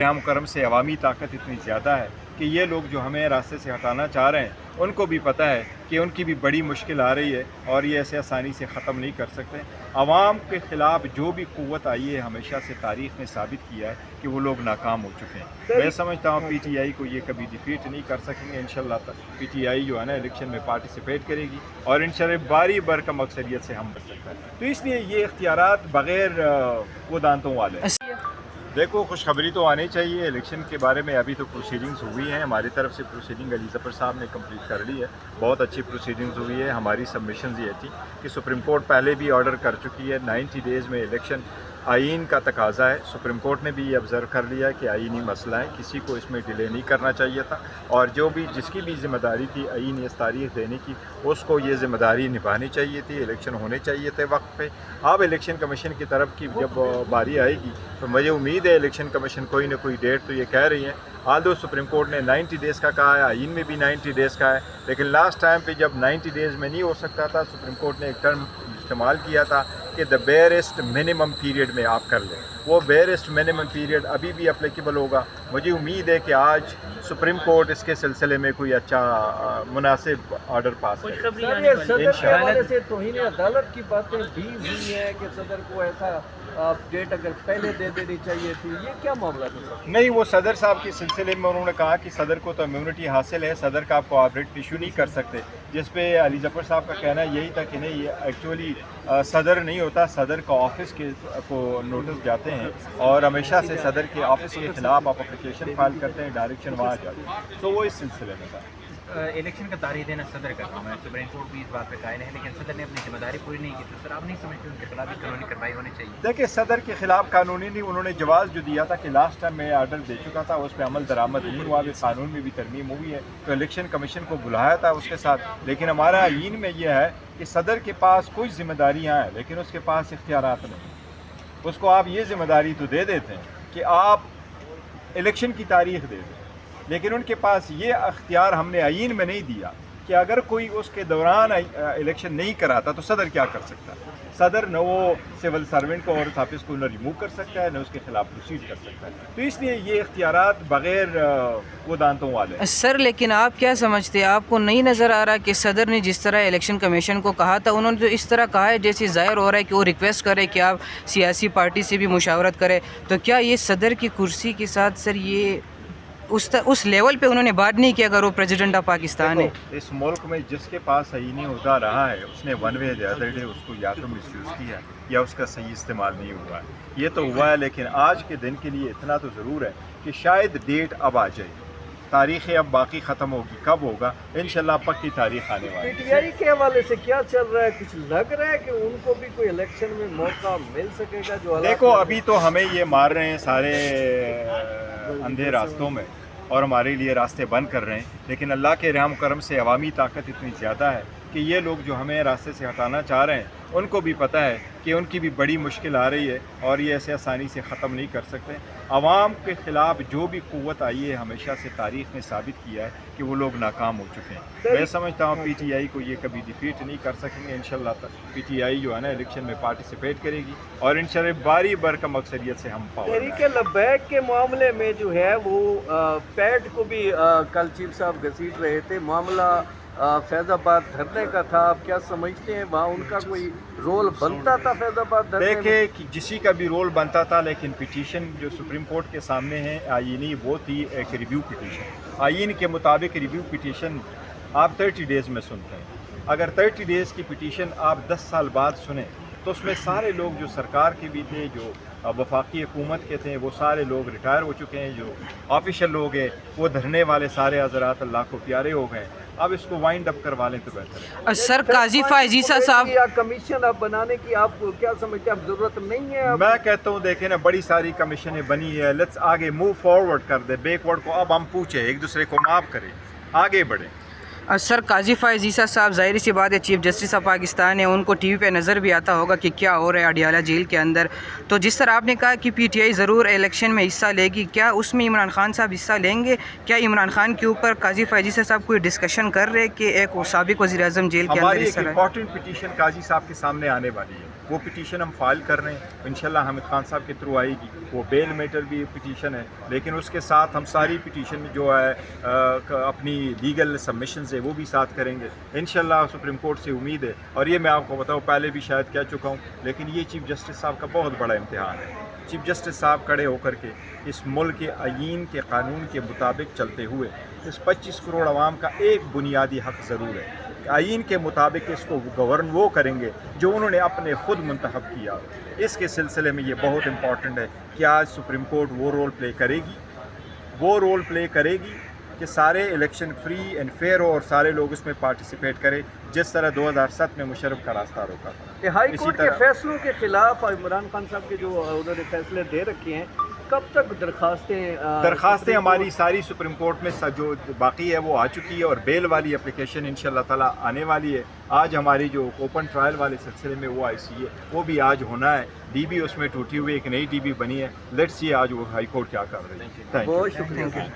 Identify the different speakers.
Speaker 1: क़याम करम से अवामी ताकत इतनी ज़्यादा है कि ये लोग जो हमें रास्ते से हटाना चाह रहे हैं उनको भी पता है कि उनकी भी बड़ी मुश्किल आ रही है और ये ऐसे आसानी से ख़त्म नहीं कर सकते। अवाम के ख़िलाफ़ जो भी क़ुव्वत आई है हमेशा से तारीख़ ने साबित किया है कि वो लोग नाकाम हो चुके हैं। मैं समझता हूँ PTI को ये कभी डिफीट नहीं कर सकेंगे। इंशाल्लाह PTI जो है ना इलेक्शन में पार्टिसिपेट करेगी और इंशाल्लाह बारी भरकम अक्सरियत से हम बच सकते हैं। तो इसलिए ये इख्तियारात बग़ैर वो दांतों वाले हैं। देखो, खुशखबरी तो आनी चाहिए। इलेक्शन के बारे में अभी तो प्रोसीडिंग्स हुई हैं, हमारी तरफ से प्रोसीडिंग अली ज़फ़र साहब ने कंप्लीट कर ली है। बहुत अच्छी प्रोसीडिंग्स हुई है। हमारी सबमिशंस ये थी कि सुप्रीम कोर्ट पहले भी ऑर्डर कर चुकी है 90 डेज़ में इलेक्शन आइन का तकाजा है। सुप्रीम कोर्ट ने भी ये ऑब्ज़र्व कर लिया है कि आइनी मसला है, किसी को इसमें डिले नहीं करना चाहिए था और जो भी जिसकी भी ज़िम्मेदारी थी आइन इस तारीख देने की उसको ये ज़िम्मेदारी निभानी चाहिए थी। इलेक्शन होने चाहिए थे वक्त पे। अब इलेक्शन कमीशन की तरफ की जब बारी आएगी तो मुझे उम्मीद है इलेक्शन कमीशन कोई ना कोई डेट तो ये कह रही है। आल्दो सुप्रीम कोर्ट ने 90 डेज़ का कहा है, आइन में भी 90 डेज़ का है, लेकिन लास्ट टाइम पे जब 90 डेज़ में नहीं हो सकता था सुप्रीम कोर्ट ने एक टर्म इस्तेमाल किया था कि द बेयरेस्ट मिनिमम पीरियड में आप कर लें। वो बेयरेस्ट मिनिमम पीरियड अभी भी अप्लीकेबल होगा। मुझे उम्मीद है कि आज सुप्रीम कोर्ट इसके सिलसिले में कोई अच्छा मुनासिब ऑर्डर पास
Speaker 2: करेगा। सदर के हवाले से तौहीन अदालत की बातें भी हुई हैं कि सदर को ऐसा डेट अगर पहले दे देनी चाहिए थी, ये क्या मामला था?
Speaker 1: नहीं, वो सदर साहब के सिलसिले में उन्होंने कहा कि सदर को तो इम्यूनिटी हासिल है, सदर का आप कोऑपरेट इशू नहीं कर सकते, जिस पे अली ज़फ़र साहब का कहना यही था कि नहीं, ये एक्चुअली सदर नहीं होता, सदर का ऑफिस के को नोटिस जाते हैं और हमेशा से सदर के ऑफिस के ख़िलाफ़ आप एप्लीकेशन फाइल करते हैं, डायरेक्शन वहाँ जाती है। तो वो इस सिलसिले में था।
Speaker 3: इलेक्शन का तारीख देना सदर का काम है, सुप्रीम कोर्ट भी इस बात पे कायल है, लेकिन सदर ने अपनी जिम्मेदारी पूरी नहीं की। तो सर आप नहीं समझते उनके खिलाफ भी कानूनी कार्रवाई होनी चाहिए?
Speaker 1: देखिए, सदर के खिलाफ कानूनी नहीं, उन्होंने जवाब जो दिया था कि लास्ट टाइम मैं आर्डर दे चुका था उस पर अमल दरामद नहीं हुआ, अभी कानून में भी तरमीम हुई है तो इलेक्शन कमीशन को बुलाया था उसके साथ। लेकिन हमारा आइन में यह है कि सदर के पास कुछ जिम्मेदारियाँ हैं लेकिन उसके पास इख्तियारात नहीं। उसको आप ये जिम्मेदारी तो दे देते हैं कि आप इलेक्शन की तारीख दे दें, लेकिन उनके पास ये अख्तियार हमने आइन में नहीं दिया कि अगर कोई उसके दौरान इलेक्शन नहीं कराता तो सदर क्या कर सकता है। सदर न वो सिविल सर्वेंट को और उस ऑफिस को न रिमूव कर सकता है न उसके खिलाफ प्रोसीड कर सकता है। तो इसलिए ये इख्तियारात बग़ैर वो दांतों वाले हैं।
Speaker 4: सर, लेकिन आप क्या समझते हैं, आपको नहीं नज़र आ रहा कि सदर ने जिस तरह इलेक्शन कमीशन को कहा था उन्होंने जो इस तरह कहा है जैसे ज़ाहिर हो रहा है कि वो रिक्वेस्ट करे कि आप सियासी पार्टी से भी मुशावरत करें, तो क्या ये सदर की कुर्सी के साथ सर ये उस लेवल पे उन्होंने बात नहीं किया अगर वो प्रेसिडेंट ऑफ पाकिस्तान है?
Speaker 1: इस मुल्क में जिसके पास आईनी होता रहा है उसने one way the other day उसको या तो मिसयूज़ किया या उसका सही इस्तेमाल नहीं हुआ है। ये तो हुआ है, लेकिन आज के दिन के लिए इतना तो ज़रूर है कि शायद डेट अब आ जाए। तारीखें अब बाकी ख़त्म होगी, कब होगा इंशाल्लाह पक्की तारीख आने वाली है।
Speaker 2: PTI के हवाले से क्या चल रहा है? कुछ लग रहा है कि उनको भी कोई इलेक्शन में मौका मिल सकेगा? जो
Speaker 1: देखो, अभी तो हमें ये मार रहे हैं सारे अंधे रास्तों में और हमारे लिए रास्ते बंद कर रहे हैं, लेकिन अल्लाह के रहम करम से अवामी ताकत इतनी ज़्यादा है कि ये लोग जो हमें रास्ते से हटाना चाह रहे हैं उनको भी पता है कि उनकी भी बड़ी मुश्किल आ रही है और ये ऐसे आसानी से ख़त्म नहीं कर सकते। अवाम के ख़िलाफ़ जो भी क़ुव्वत आई है हमेशा से तारीख़ ने साबित किया है कि वो लोग नाकाम हो चुके हैं। मैं समझता हूँ PTI को ये कभी डिफीट नहीं कर सकेंगे। इंशाल्लाह PTI जो है ना इलेक्शन में पार्टिसिपेट करेगी और इंशाल्लाह बारी भरकम अक्सरियत से हम
Speaker 2: तहरीक लब्बैक के मामले में जो है वो पैट को भी कल चीफ साहब घसीट रहे थे। मामला फैज़ाबाद धरने का था, आप क्या समझते हैं वहाँ उनका कोई रोल बनता था फैज़ाबाद धरने में?
Speaker 1: देखिए कि किसी का भी रोल बनता था, लेकिन पिटीशन जो सुप्रीम कोर्ट के सामने है आईनी वो थी एक रिव्यू पिटीशन। आइन के मुताबिक रिव्यू पिटीशन आप 30 डेज़ में सुनते हैं। अगर 30 डेज़ की पिटीशन आप 10 साल बाद सुने तो उसमें सारे लोग जो सरकार के भी थे, जो वफाकी हुकूमत के थे, वो सारे लोग रिटायर हो चुके हैं। जो ऑफिशियल लोग हैं वो धरने वाले सारे हज़रात अल्लाह को प्यारे हो गए। अब इसको वाइंड अप करवा लें तो बेहतर है।
Speaker 4: सर, काजी फायजीसा साहब
Speaker 2: या कमीशन अब बनाने की आप क्या समझते हैं, अब ज़रूरत नहीं है?
Speaker 1: मैं कहता हूँ देखें ना, बड़ी सारी कमीशनें बनी है, लेट्स आगे मूव फॉरवर्ड कर दे, बैकवर्ड को अब हम पूछे, एक दूसरे को माफ़ करें, आगे बढ़ें।
Speaker 4: सर, काजी फायजीसा साहब ज़ाहिर सी बात है चीफ जस्टिस ऑफ पाकिस्तान है, उनको टीवी पे नज़र भी आता होगा कि क्या हो रहा है अडियाला जेल के अंदर। तो जिस तरह आपने कहा कि PTI ज़रूर इलेक्शन में हिस्सा लेगी, क्या उसमें इमरान खान साहब हिस्सा लेंगे? क्या इमरान खान के ऊपर काजी फायजीसा साहब कोई डिस्कशन कर रहे हैं कि एक साबिक़ वज़ीर-ए-आज़म जेल के अंदर?
Speaker 1: हमारी एक इम्पॉर्टेंट पिटीशन काजी साहब के सामने आने वाली है। वो पिटीशन हम फाइल कर रहे हैं, इंशाल्लाह हामिद खान साहब के थ्रू आएगी। वो बेल मैटर भी पिटीशन है, लेकिन उसके साथ हम सारी पिटीशन जो है अपनी लीगल सबमिशंस है वो भी साथ करेंगे इंशाल्लाह। सुप्रीम कोर्ट से उम्मीद है, और ये मैं आपको बताऊँ पहले भी शायद कह चुका हूँ, लेकिन ये चीफ जस्टिस साहब का बहुत बड़ा इम्तिहान है। चीफ जस्टिस साहब खड़े होकर के इस मुल्क के आईन के कानून के मुताबिक चलते हुए इस 25 करोड़ आवाम का एक बुनियादी हक़ ज़रूर है, आईन के मुताबिक इसको गवर्न वो करेंगे जो उन्होंने अपने ख़ुद मुंतखब किया। इसके सिलसिले में ये बहुत इम्पॉर्टेंट है कि आज सुप्रीम कोर्ट वो रोल प्ले करेगी कि सारे इलेक्शन फ्री एंड फेयर हो और सारे लोग उसमें पार्टिसिपेट करें, जिस तरह 2007 में मुशर्रफ का रास्ता रोका था।
Speaker 2: हाई कोर्ट के फैसलों के खिलाफ इमरान खान साहब के जो उन्होंने फैसले दे रखे हैं, कब तक दरखास्तें
Speaker 1: हमारी सारी सुप्रीम कोर्ट में जो बाकी है वो आ चुकी है, और बेल वाली एप्लीकेशन इंशाल्लाह ताला आने वाली है। आज हमारी जो ओपन ट्रायल वाले सिलसिले में वो IC है वो भी आज होना है। DB उसमें टूटी हुई एक नई DB बनी है, लेट्स सी आज वो हाई कोर्ट क्या कर रही है।
Speaker 2: बहुत शुक्रिया।